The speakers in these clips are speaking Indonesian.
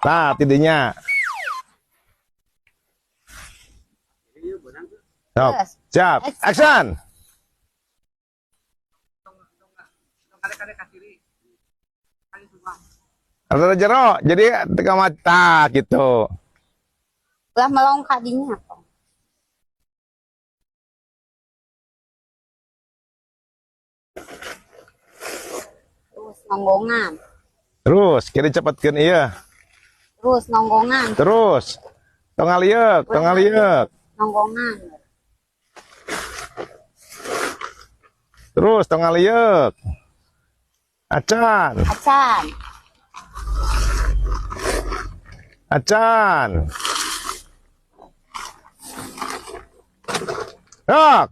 Nah, tidinya. Siap, siap, action. Ada jero, jadi teka mata gitu. Ulah melong kadinya apa? Terus nonggongan. Terus, kiri cepatkan iya. Terus nonggongan. Terus, tongaliek, tongaliek. Nonggongan. Terus, tongaliek. Acan, Acan. acan. Yok,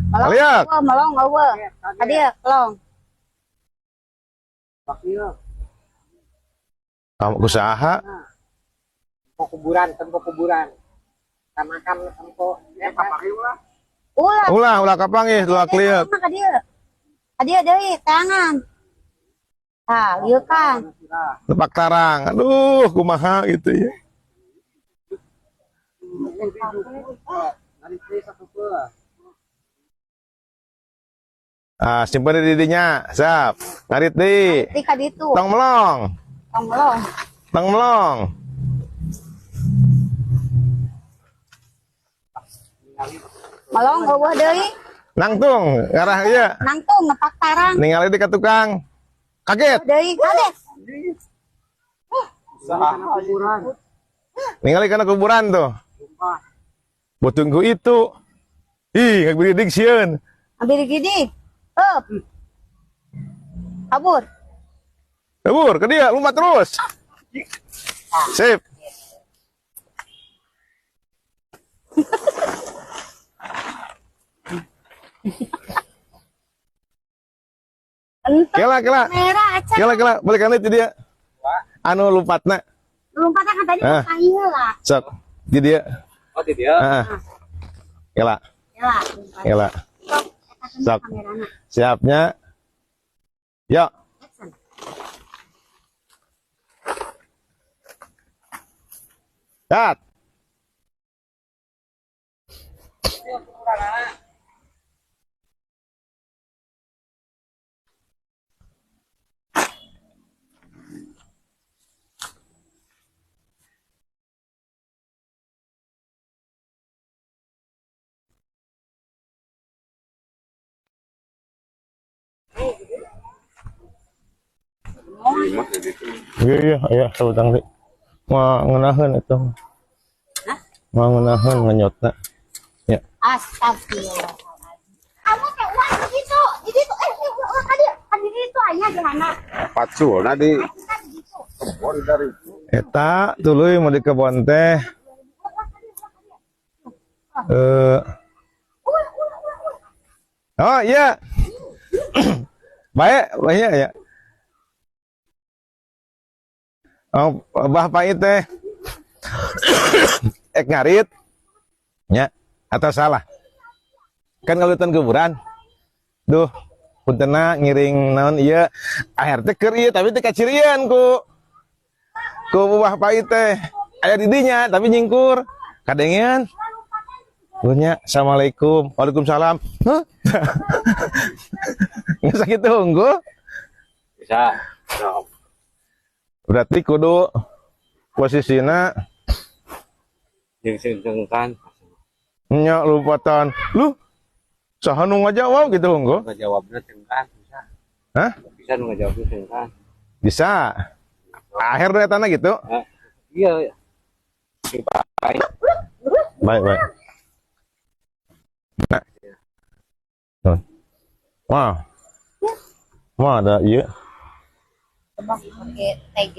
Melong lihat. eueuh, melong eueuh. Hadiah, melong. Kamu usaha. Tempo kuburan, tempo kuburan. Makam tempo. Ulah. Ulah kapangih, dua kliek. Hadiah. Hadiah deui tangan. Tah, ieu kan. Tepak tarang. Aduh, kumaha gitu ya. Ah, simpen di didinya. Siap. Ngarit di. Di ka ditu. Tong melong. Tong melong. Tong melong. Melong eueuh deui. Nangtung, ngarah ieu. Nangtung nepak tarang. Ningali di ka tukang. Kaget. Deui kades. Ningali kana kuburan tuh. Botungku itu. Ih, ngagbidik sieun. Ambil gini. Up. Kabur. Kabur ke dia, lompat terus. Sip. Entah Kela. merah acan. Kela, balikan itu dia. Anu lompatna. Lompatnya kan tadi Ah. kayu lah. Sok. Di dia. Oh, di dia. Heeh. Kela, Ya, kela. Sok. kamerana. Siapnya. Yuk. Action. Cut. Iya, saudang sih. Mau ngenahan itu. Mau ngenahan ngenyotna. Ya. Astagfirullah. Kamu teh uang di situ. Di situ tadi itu aya di mana? Pacul nadi dari Eta tuluy mau di kebon teh. Oh iya. Baik ya. Oh, bapak teh ngarit nya atau salah kan ngalutan kuburan duh puntena ngiring naon iya akhir teh keur ieu tapi teh kacirian ku bapak teh aya didinya tapi nyingkur kadengean punya assalamualaikum waalaikumsalam hah nggak sakit unggul Bisa. berarti kudu posisinya Yang sengkengkan. nya lupatan lu saha nu ngajawab gitu unggul Ngejawabnya sengkan. Bisa. hah Bisa ngejawabnya sengkan. bisa akhir dari tanah gitu Iya. Baik. baik nah. Wah ada iya Coba pakai TG.